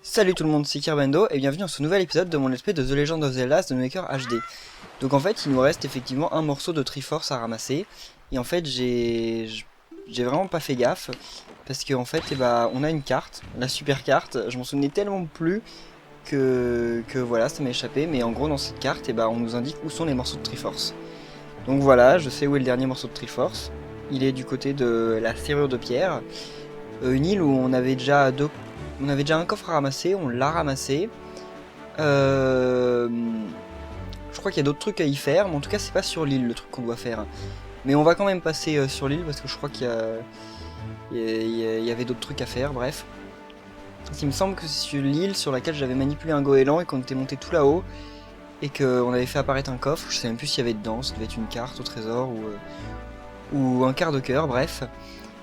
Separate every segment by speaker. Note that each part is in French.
Speaker 1: Salut tout le monde, c'est Kirbendo et bienvenue dans ce nouvel épisode de mon let's play de The Legend of Zelda The Maker HD. Donc en fait il nous reste effectivement un morceau de Triforce à ramasser et en fait j'ai vraiment pas fait gaffe parce qu'en fait on a une carte, la super carte, je m'en souvenais tellement plus que voilà ça m'a échappé, mais en gros dans cette carte on nous indique où sont les morceaux de Triforce. Donc voilà, je sais où est le dernier morceau de Triforce, il est du côté de la serrure de pierre. Une île où on avait déjà un coffre à ramasser, on l'a ramassé. Euh, je crois qu'il y a d'autres trucs à y faire, mais en tout cas c'est pas sur l'île le truc qu'on doit faire. Mais on va quand même passer sur l'île parce que je crois qu'il y avait d'autres trucs à faire, bref. Il me semble que c'est sur l'île sur laquelle j'avais manipulé un goéland et qu'on était monté tout là-haut et qu'on avait fait apparaître un coffre, je sais même plus s'il y avait dedans, ça devait être une carte au trésor ou un quart de cœur, bref.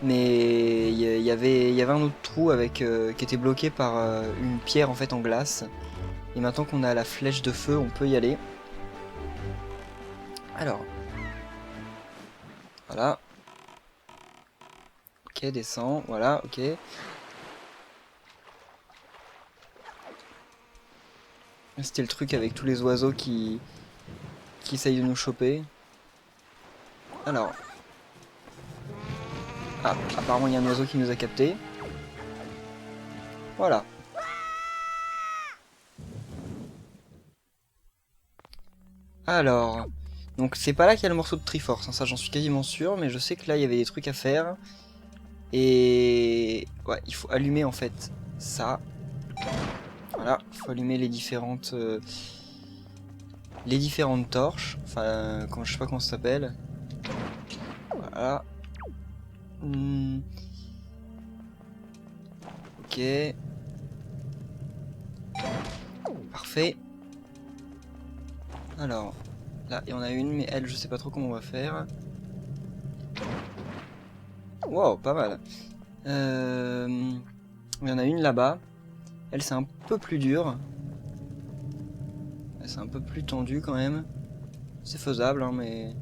Speaker 1: Mais il y avait un autre trou qui était bloqué par une pierre en fait en glace. Et maintenant qu'on a la flèche de feu, on peut y aller. Alors, voilà. Ok, descend, voilà, ok. C'était le truc avec tous les oiseaux qui essayent de nous choper. Alors. Ah, apparemment il y a un oiseau qui nous a capté. Voilà. Alors. Donc c'est pas là qu'il y a le morceau de Triforce, hein, ça j'en suis quasiment sûr, mais je sais que là il y avait des trucs à faire. Et ouais, il faut allumer en fait ça. Voilà, il faut allumer les différentes torches. Enfin, je sais pas comment ça s'appelle. Voilà. Ok. Parfait. Alors, là, il y en a une, mais elle, je sais pas trop comment on va faire. Wow, pas mal. Il y en a une là-bas. Elle, c'est un peu plus dur. C'est un peu plus tendu quand même. C'est faisable, hein, mais...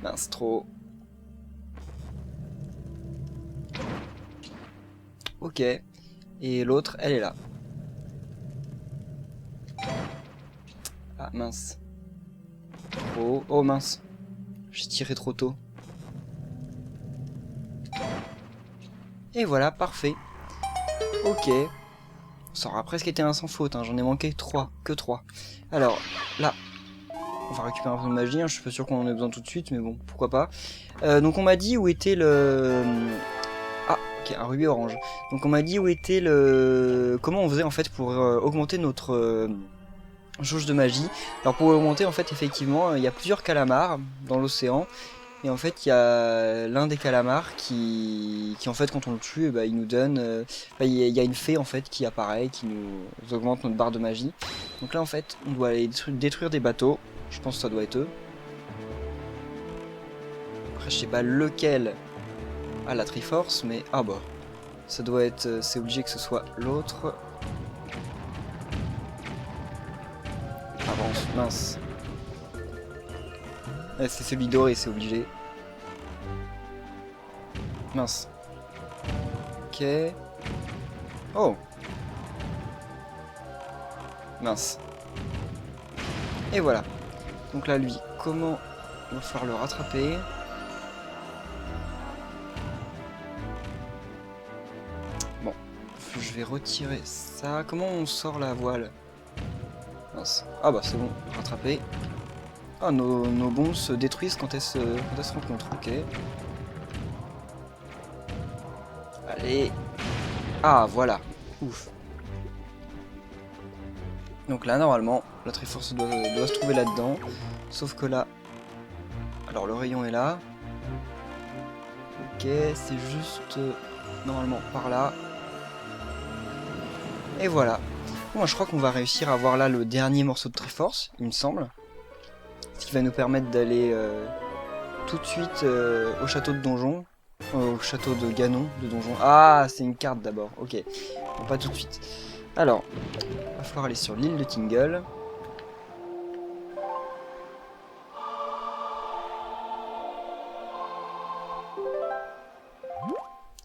Speaker 1: Mince, trop. Ok. Et l'autre, elle est là. Ah, mince. Oh, oh mince. J'ai tiré trop tôt. Et voilà, parfait. Ok. Ça aura presque été un sans faute, hein. J'en ai manqué 3, que 3. Alors, là, on va récupérer un peu de magie, hein. Je suis pas sûr qu'on en ait besoin tout de suite, mais bon, pourquoi pas. Donc on m'a dit où était le... Ah, ok, un rubis orange. Donc on m'a dit où était le... Comment on faisait en fait pour augmenter notre jauge de magie. Alors pour augmenter, en fait, effectivement, il y a plusieurs calamars dans l'océan. Et en fait, il y a l'un des calamars qui en fait, quand on le tue, il nous donne... il y a une fée, en fait, qui apparaît, qui nous augmente notre barre de magie. Donc là, en fait, on doit aller détruire des bateaux. Je pense que ça doit être eux. Après, je sais pas lequel a la Triforce, mais... Ah bah, ça doit être... C'est obligé que ce soit l'autre. Avance, mince. Ouais, c'est celui doré, c'est obligé. Mince. Ok. Oh. Mince. Et voilà. Donc là, lui, comment il va falloir le rattraper? Bon. Je vais retirer ça. Comment on sort la voile? Mince. Ah bah c'est bon, rattrapé. Ah, nos bombes se détruisent quand elles se rencontrent. Ok. Allez. Ah, voilà. Ouf. Donc là, normalement, la Triforce doit se trouver là-dedans. Sauf que là... Alors, le rayon est là. Ok, c'est juste... normalement, par là. Et voilà. Bon, je crois qu'on va réussir à avoir là le dernier morceau de Triforce, il me semble. Ce qui va nous permettre d'aller tout de suite au château de donjon. Au château de Ganon, de donjon. Ah, c'est une carte d'abord, ok. Bon, pas tout de suite. Alors, il va falloir aller sur l'île de Tingle.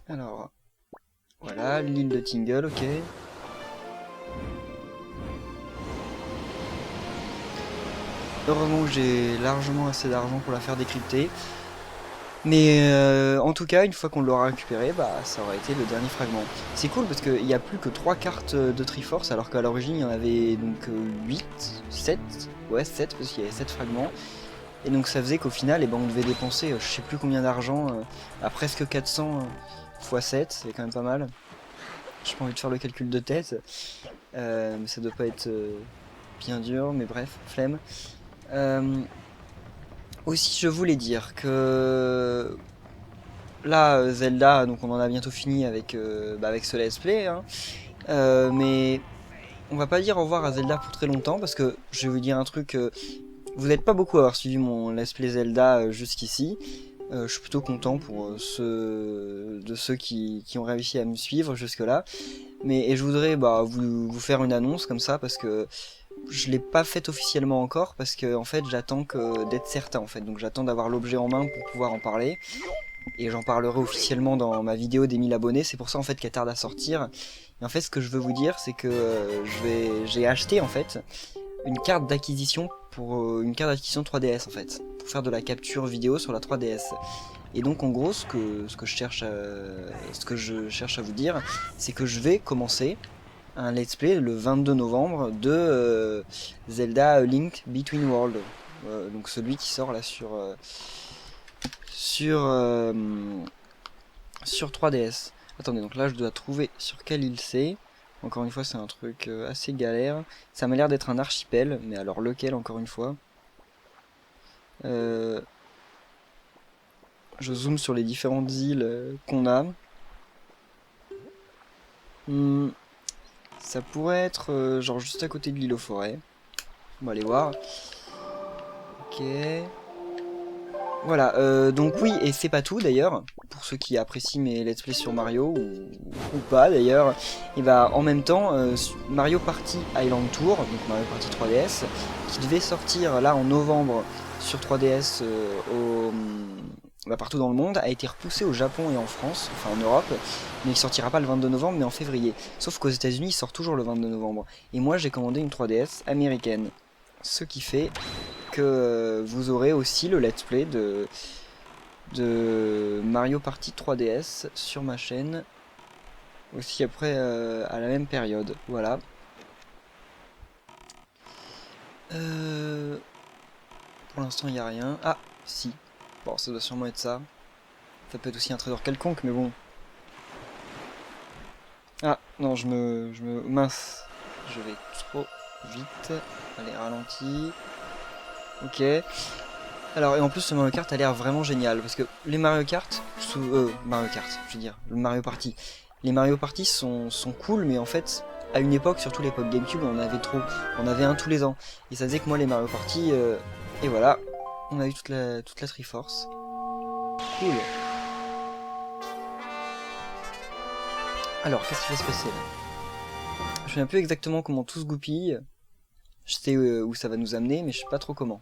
Speaker 1: Alors, voilà, l'île de Tingle, ok. Heureusement que j'ai largement assez d'argent pour la faire décrypter. Mais en tout cas, une fois qu'on l'aura récupéré, bah ça aurait été le dernier fragment. C'est cool parce qu'il n'y a plus que 3 cartes de Triforce, alors qu'à l'origine il y en avait donc 8, 7, ouais 7 parce qu'il y avait 7 fragments. Et donc ça faisait qu'au final, eh ben, on devait dépenser je sais plus combien d'argent, à presque 400 x 7, c'est quand même pas mal. J'ai pas envie de faire le calcul de tête, mais ça doit pas être bien dur, mais bref, flemme. Aussi, je voulais dire que là, Zelda, donc on en a bientôt fini avec, avec ce let's play, hein. Mais on va pas dire au revoir à Zelda pour très longtemps parce que je vais vous dire un truc. Vous n'êtes pas beaucoup à avoir suivi mon let's play Zelda jusqu'ici. Je suis plutôt content pour ceux qui ont réussi à me suivre jusque là. Et je voudrais vous faire une annonce comme ça parce que je l'ai pas faite officiellement encore parce que en fait j'attends d'être certain en fait. Donc j'attends d'avoir l'objet en main pour pouvoir en parler. Et j'en parlerai officiellement dans ma vidéo des 1000 abonnés, c'est pour ça en fait qu'elle tarde à sortir. Et en fait ce que je veux vous dire c'est que j'ai acheté en fait une carte d'acquisition pour une carte d'acquisition 3DS en fait, pour faire de la capture vidéo sur la 3DS. Et donc en gros ce que je cherche à vous dire, c'est que je vais commencer un let's play le 22 novembre de Zelda Link Between Worlds. Donc celui qui sort là sur 3DS. Attendez, donc là je dois trouver sur quelle île c'est. Encore une fois c'est un truc assez galère. Ça m'a l'air d'être un archipel, mais alors lequel encore une fois. Je zoome sur les différentes îles qu'on a. Ça pourrait être genre juste à côté de l'île aux forêts. On va aller voir. Ok. Voilà, donc oui, et c'est pas tout d'ailleurs, pour ceux qui apprécient mes let's play sur Mario, ou pas d'ailleurs, et bah en même temps, Mario Party Island Tour, donc Mario Party 3DS, qui devait sortir là en novembre sur 3DS partout dans le monde, a été repoussé au Japon et en France, enfin en Europe, mais il sortira pas le 22 novembre mais en février. Sauf qu'aux États-Unis il sort toujours le 22 novembre. Et moi j'ai commandé une 3DS américaine. Ce qui fait que vous aurez aussi le let's play de Mario Party 3DS sur ma chaîne aussi après à la même période. Voilà. Pour l'instant il n'y a rien. Ah si. Bon ça doit sûrement être ça. Ça peut être aussi un trésor quelconque mais bon. Ah non mince. Je vais trop vite. Allez ralenti. Ok. Alors, et en plus, ce Mario Kart a l'air vraiment génial, parce que les Mario Kart, Mario Kart, je veux dire, le Mario Party, les Mario Party sont cool, mais en fait, à une époque, surtout l'époque GameCube, on en avait trop, on avait un tous les ans, et ça faisait que moi, les Mario Party, et voilà, on a eu toute la Triforce. Cool. Alors, qu'est-ce qui va se passer là? Je ne sais plus exactement comment tout se goupille. Je sais où ça va nous amener, mais je sais pas trop comment.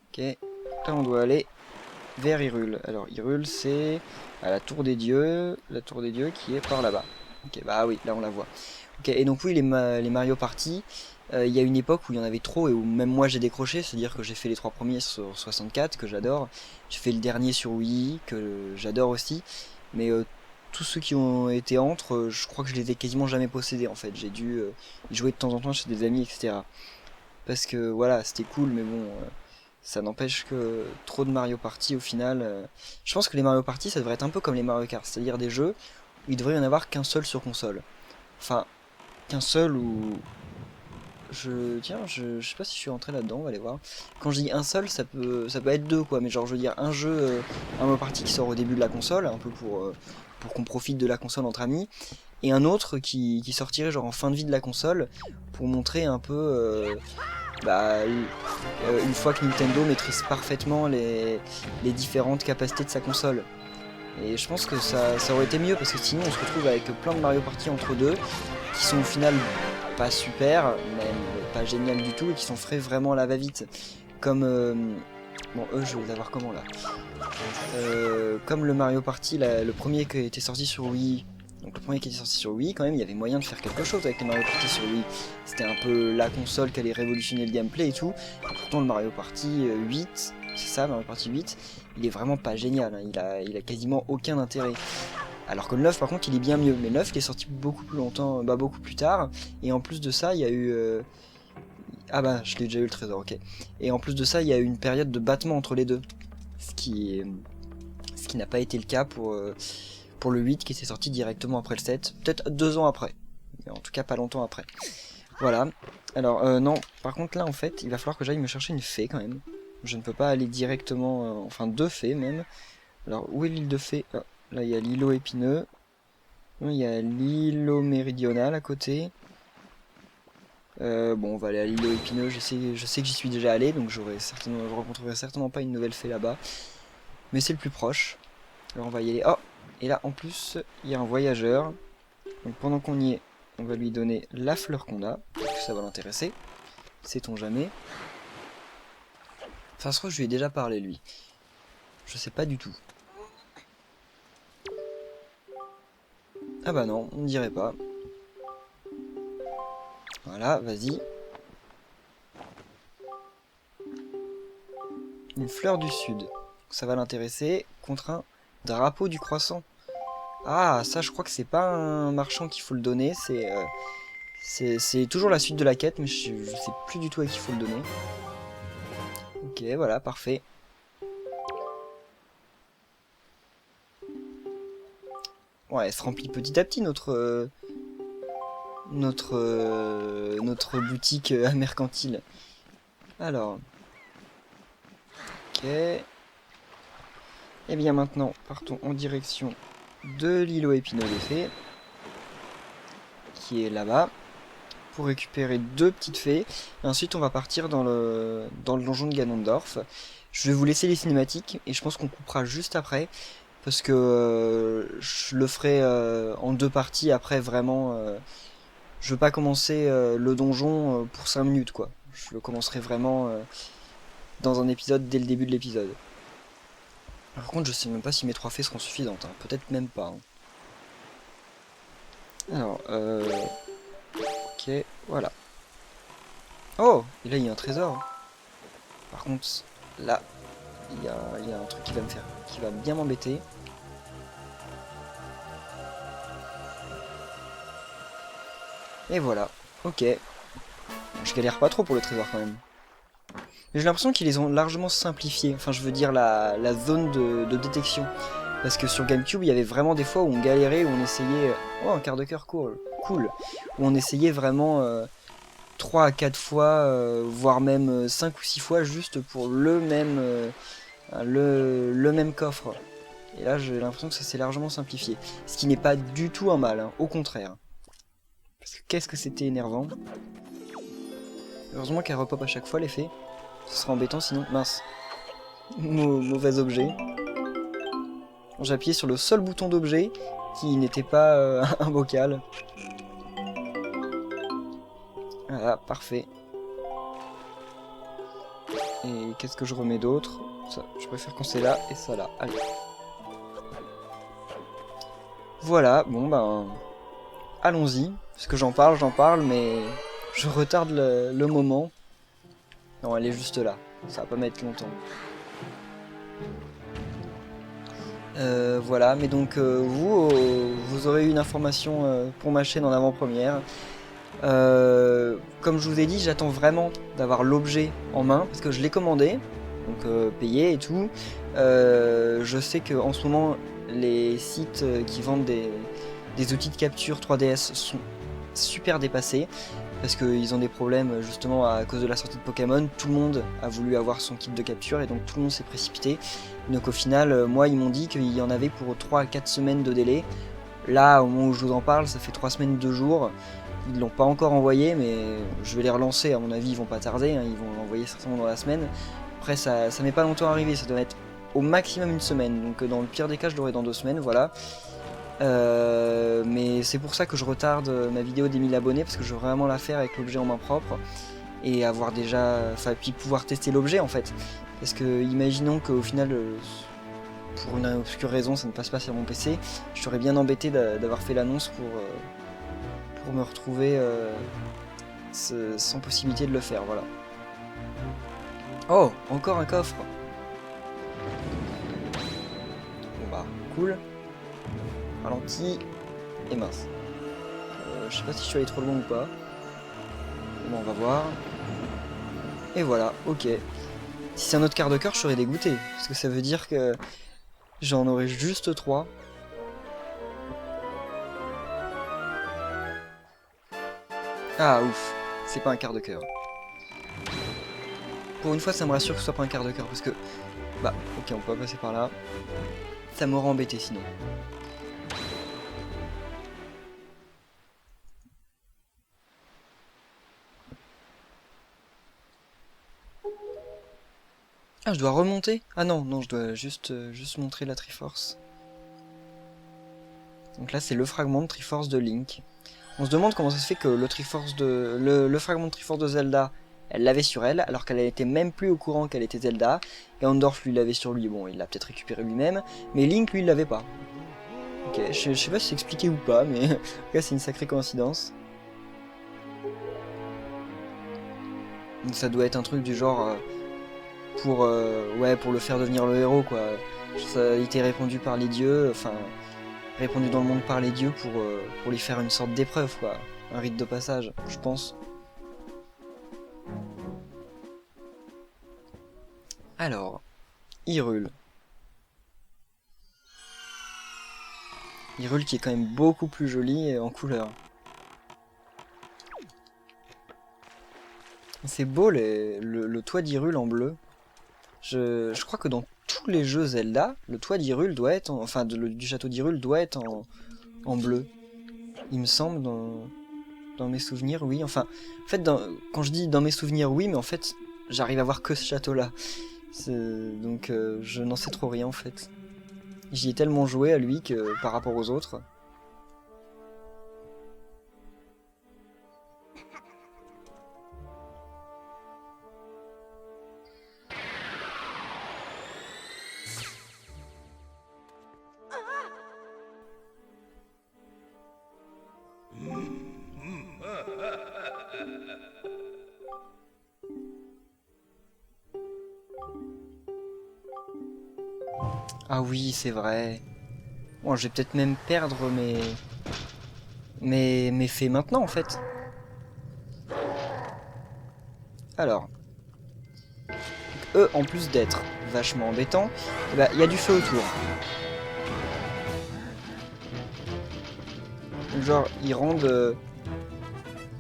Speaker 1: Ok, là on doit aller vers Hyrule. Alors Hyrule c'est à la tour des dieux qui est par là-bas. Ok, bah oui, là on la voit. Ok, et donc oui, les Mario Party, il y a une époque où il y en avait trop et où même moi j'ai décroché, c'est-à-dire que j'ai fait les 3 premiers sur 64, que j'adore. J'ai fait le dernier sur Wii, que j'adore aussi. Mais tous ceux qui ont été entre, je crois que je les ai quasiment jamais possédés en fait. J'ai dû y jouer de temps en temps chez des amis, etc. Parce que voilà, c'était cool, mais bon, ça n'empêche que trop de Mario Party au final. Je pense que les Mario Party ça devrait être un peu comme les Mario Kart, c'est-à-dire des jeux où il devrait y en avoir qu'un seul sur console. Enfin, qu'un seul ou. Tiens, je sais pas si je suis rentré là-dedans, on va aller voir. Quand je dis un seul, ça peut être deux quoi, mais genre je veux dire un jeu, un Mario Party qui sort au début de la console, un peu pour qu'on profite de la console entre amis, et un autre qui sortirait genre en fin de vie de la console pour montrer un peu une fois que Nintendo maîtrise parfaitement les différentes capacités de sa console. Et je pense que ça aurait été mieux parce que sinon on se retrouve avec plein de Mario Party entre deux qui sont au final pas super, même pas génial du tout et qui sont faits vraiment à la va-vite. Comme bon eux je vais les avoir comment là comme le Mario Party, le premier qui a été sorti sur Wii, Donc le premier qui était sorti sur Wii, quand même, il y avait moyen de faire quelque chose avec les Mario Party sur Wii. C'était un peu la console qui allait révolutionner le gameplay et tout. Et pourtant le Mario Party 8, c'est ça, Mario Party 8, il est vraiment pas génial, hein. Il a quasiment aucun intérêt. Alors que le 9 par contre il est bien mieux, mais le 9 il est sorti beaucoup plus longtemps, beaucoup plus tard, et en plus de ça il y a eu... Ah bah je l'ai déjà eu le trésor, ok. Et en plus de ça il y a eu une période de battement entre les deux, ce qui n'a pas été le cas pour le 8 qui s'est sorti directement après le 7, peut-être 2 ans après, mais en tout cas pas longtemps après. Voilà, alors non, par contre là en fait il va falloir que j'aille me chercher une fée quand même. Je ne peux pas aller directement, enfin 2 fées même. Alors où est l'île de fée? Là il y a l'îlot épineux, il y a l'îlot méridional à côté. Bon, on va aller à l'îlot épineux, je sais que j'y suis déjà allé, donc je rencontrerai certainement pas une nouvelle fée là-bas. Mais c'est le plus proche. Alors on va y aller. Oh! Et là en plus, il y a un voyageur. Donc pendant qu'on y est, on va lui donner la fleur qu'on a. Parce que ça va l'intéresser. Sait-on jamais. Enfin, je crois que je lui ai déjà parlé lui. Je sais pas du tout. Ah bah non, on ne dirait pas. Voilà, vas-y. Une fleur du sud. Ça va l'intéresser contre un drapeau du croissant. Ah, ça je crois que c'est pas un marchand qu'il faut le donner, c'est toujours la suite de la quête, mais je sais plus du tout à qui il faut le donner. Ok, voilà, parfait. Ouais, elle se remplit petit à petit notre boutique mercantile. Alors. Ok. Et bien maintenant, partons en direction de l'îlot épineux des fées, qui est là-bas, pour récupérer 2 petites fées. Et ensuite, on va partir dans le donjon de Ganondorf. Je vais vous laisser les cinématiques, et je pense qu'on coupera juste après, parce que je le ferai en 2 parties après, vraiment. Je veux pas commencer le donjon pour 5 minutes, quoi. Je le commencerai vraiment dans un épisode dès le début de l'épisode. Par contre, je sais même pas si mes 3 fées seront suffisantes, hein. Peut-être même pas. Hein. Alors, ok, voilà. Oh, et là il y a un trésor. Par contre, là, il y a un truc qui va bien m'embêter. Et voilà, ok. Je galère pas trop pour le trésor quand même. Mais j'ai l'impression qu'ils les ont largement simplifiés. Enfin, je veux dire la zone de détection. Parce que sur GameCube, il y avait vraiment des fois où on galérait, où on essayait... Oh, un quart de cœur cool. Où on essayait vraiment 3 à 4 fois, voire même 5 ou 6 fois, juste pour le même coffre. Et là, j'ai l'impression que ça s'est largement simplifié. Ce qui n'est pas du tout un mal, hein, au contraire. Parce que qu'est-ce que c'était énervant. Heureusement qu'elle repop à chaque fois, les fées. Ce sera embêtant sinon. Mince. Mauvais objet. J'ai appuyé sur le seul bouton d'objet qui n'était pas un bocal. Voilà, parfait. Et qu'est-ce que je remets d'autre? Ça, je préfère quand c'est là et ça là. Allez. Voilà, bon ben... Allons-y. Parce que j'en parle, mais... Je retarde le moment. Non, elle est juste là. Ça va pas mettre longtemps. Voilà, mais donc vous aurez une information pour ma chaîne en avant-première. Comme je vous ai dit, j'attends vraiment d'avoir l'objet en main parce que je l'ai commandé, donc payé et tout. Je sais que en ce moment les sites qui vendent des outils de capture 3DS sont super dépassés parce qu'ils ont des problèmes justement à cause de la sortie de Pokémon. Tout le monde a voulu avoir son kit de capture et donc tout le monde s'est précipité. Donc au final, moi ils m'ont dit qu'il y en avait pour 3 à 4 semaines de délai. Là, au moment où je vous en parle, ça fait 3 semaines 2 jours. Ils l'ont pas encore envoyé, mais je vais les relancer. À mon avis, ils vont pas tarder, hein. Ils vont l'envoyer certainement dans la semaine. Après, ça met pas longtemps à arriver, ça doit être au maximum une semaine. Donc dans le pire des cas, je l'aurai dans 2 semaines, voilà. Mais c'est pour ça que je retarde ma vidéo des 1000 abonnés, parce que je veux vraiment la faire avec l'objet en main propre. Et avoir déjà... Enfin, puis pouvoir tester l'objet en fait. Parce que imaginons qu'au final... pour une obscure raison, ça ne passe pas sur mon PC. Je serais bien embêté d'avoir fait l'annonce pour me retrouver sans possibilité de le faire, voilà. Oh, encore un coffre. Bon bah, cool. Ralenti. Et mince. Je sais pas si je suis allé trop loin ou pas. Bon, on va voir. Et voilà, ok. Si c'est un autre quart de cœur, je serais dégoûté. Parce que ça veut dire que j'en aurais juste 3. Ah ouf, c'est pas un quart de cœur. Pour une fois, ça me rassure que ce soit pas un quart de cœur. Parce que, bah, ok, on peut pas passer par là. Ça m'aurait embêté sinon. Ah, je dois remonter? Ah non, non, je dois juste montrer la Triforce. Donc là, c'est le fragment de Triforce de Link. On se demande comment ça se fait que le fragment de Triforce de Zelda, elle l'avait sur elle, alors qu'elle était même plus au courant qu'elle était Zelda. Et Andorf, lui, l'avait sur lui. Bon, il l'a peut-être récupéré lui-même, mais Link, lui, il l'avait pas. Ok, je sais pas si c'est expliqué ou pas, mais en tout cas, c'est une sacrée coïncidence. Donc ça doit être un truc du genre... pour le faire devenir le héros, quoi. Ça a été répandu par les dieux, enfin, répandu dans le monde par les dieux pour lui faire une sorte d'épreuve, quoi. Un rite de passage, je pense. Alors, Hyrule. Hyrule qui est quand même beaucoup plus joli et en couleur. C'est beau le toit d'Hyrule en bleu. Je crois que dans tous les jeux Zelda, le toit d'Hyrule doit être, du château d'Hyrule doit être en bleu. Il me semble dans mes souvenirs, oui. Enfin, en fait, quand je dis dans mes souvenirs, oui, mais en fait, j'arrive à voir que ce château-là. Donc, je n'en sais trop rien en fait. J'y ai tellement joué à lui que par rapport aux autres. Ah oui, c'est vrai. Bon, je vais peut-être même perdre mes faits maintenant, en fait. Alors, eux, en plus d'être vachement embêtants, eh ben, y a du feu autour. Donc, genre, ils rendent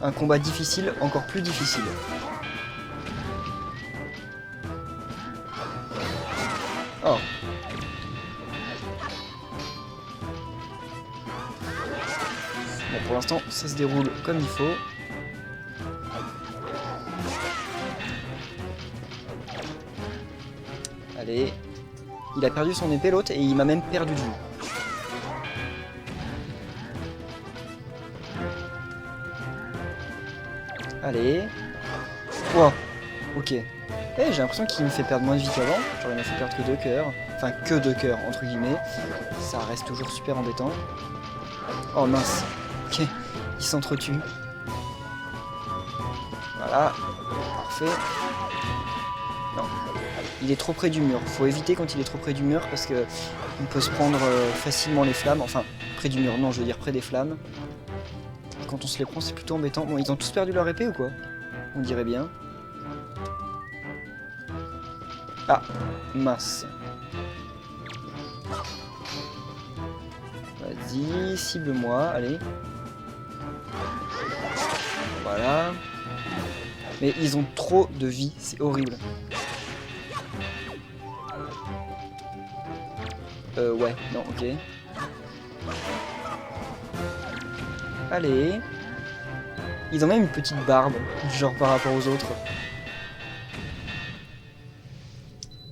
Speaker 1: un combat difficile encore plus difficile. Oh. Bon, pour l'instant, ça se déroule comme il faut. Allez. Il a perdu son épée, l'autre, et il m'a même perdu de vue. Allez. Wow. Ok. Eh, j'ai l'impression qu'il me fait perdre moins de vie qu'avant. Genre, il m'a fait perdre que 2 cœurs. Enfin, que 2 cœurs, entre guillemets. Ça reste toujours super embêtant. Oh mince. Ok. Il s'entretue. Voilà. Parfait. Non. Il est trop près du mur. Faut éviter quand il est trop près du mur parce que on peut se prendre facilement les flammes. Enfin, près du mur, non, je veux dire près des flammes. Et quand on se les prend, c'est plutôt embêtant. Bon, ils ont tous perdu leur épée ou quoi? On dirait bien. Ah, mince. Vas-y, cible-moi, allez. Voilà. Mais ils ont trop de vie, c'est horrible. Ouais, non, ok. Allez. Ils ont même une petite barbe, genre par rapport aux autres.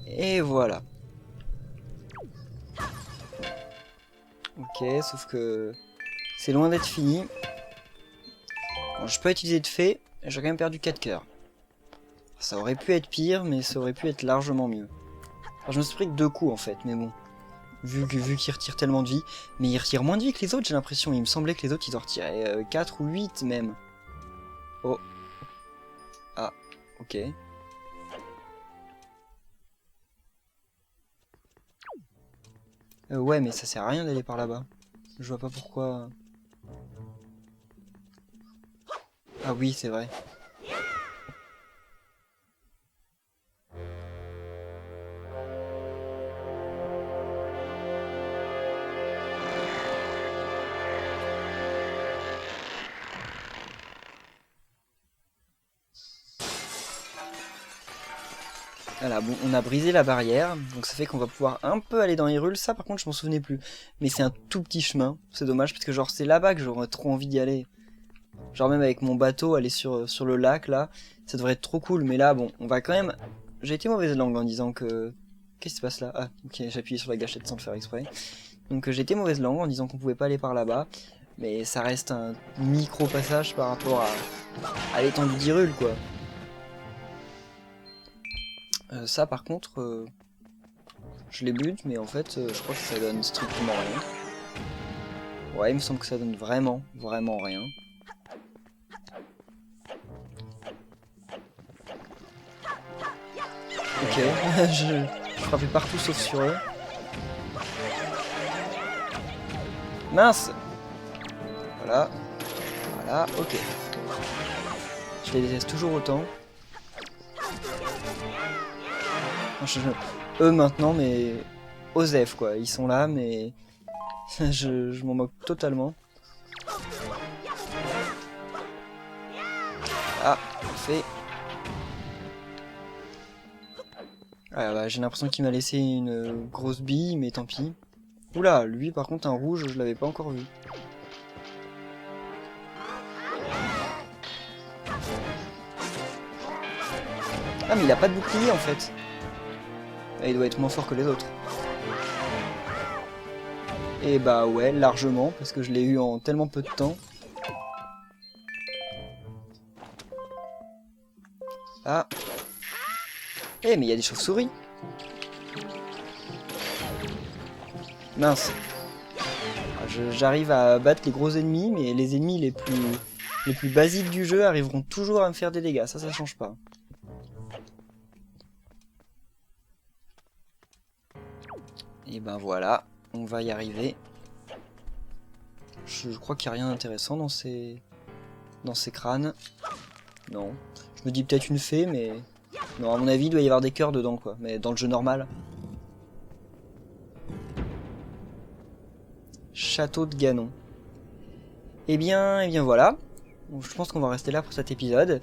Speaker 1: Et voilà. Ok, sauf que c'est loin d'être fini. Bon, je peux utiliser de fée, j'ai quand même perdu 4 cœurs. Ça aurait pu être pire, mais ça aurait pu être largement mieux. Alors, je me suis pris que 2 coups en fait, mais bon. vu qu'il retire tellement de vie. Mais il retire moins de vie que les autres, j'ai l'impression. Il me semblait que les autres, ils en retiraient 4 ou 8 même. Oh. Ah, ok. Ouais, mais ça sert à rien d'aller par là-bas. Je vois pas pourquoi... Ah oui, c'est vrai. Voilà, bon, on a brisé la barrière, donc ça fait qu'on va pouvoir un peu aller dans Hyrule. Ça, par contre, je m'en souvenais plus. Mais c'est un tout petit chemin, c'est dommage, parce que genre, c'est là-bas que j'aurais trop envie d'y aller. Genre, même avec mon bateau, aller sur le lac, là, ça devrait être trop cool. Mais là, bon, on va quand même... J'ai été mauvaise langue en disant que... Qu'est-ce qui se passe là? Ah, ok, j'ai appuyé sur la gâchette sans le faire exprès. Donc j'ai été mauvaise langue en disant qu'on pouvait pas aller par là-bas. Mais ça reste un micro-passage par rapport à l'étendue d'Hyrule, quoi. Ça par contre, je les bute, mais en fait, je crois que ça donne strictement rien. Ouais, il me semble que ça donne vraiment rien. Ok, je frappais partout sauf sur eux. Mince! Voilà, voilà, ok. Je les déteste toujours autant. Eux maintenant, mais Osef quoi, ils sont là, mais je m'en moque totalement. Ah, fait. Ah, bah, j'ai l'impression qu'il m'a laissé une grosse bille, mais tant pis. Oula, lui par contre un rouge, je l'avais pas encore vu. Ah mais il a pas de bouclier en fait. Et il doit être moins fort que les autres. Et bah ouais, largement, parce que je l'ai eu en tellement peu de temps. Ah. Eh mais il y a des chauves-souris. Mince. J'arrive à battre les gros ennemis, mais les ennemis les plus basiques du jeu arriveront toujours à me faire des dégâts. Ça change pas. Et ben voilà, on va y arriver. Je crois qu'il n'y a rien d'intéressant dans ces crânes. Non. Je me dis peut-être une fée, mais... Non, à mon avis, il doit y avoir des cœurs dedans, quoi. Mais dans le jeu normal. Château de Ganon. Eh bien voilà. Donc, je pense qu'on va rester là pour cet épisode.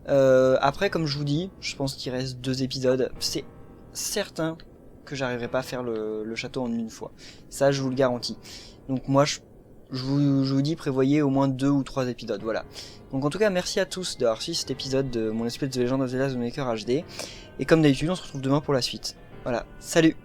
Speaker 1: Après, comme je vous dis, je pense qu'il reste 2 épisodes. C'est certain que j'arriverai pas à faire le château en une fois. Ça, je vous le garantis. Donc moi, je vous dis, prévoyez au moins 2 ou 3 épisodes, voilà. Donc en tout cas, merci à tous d'avoir suivi cet épisode de mon espèce de légende de Zelda The Maker HD. Et comme d'habitude, on se retrouve demain pour la suite. Voilà, salut!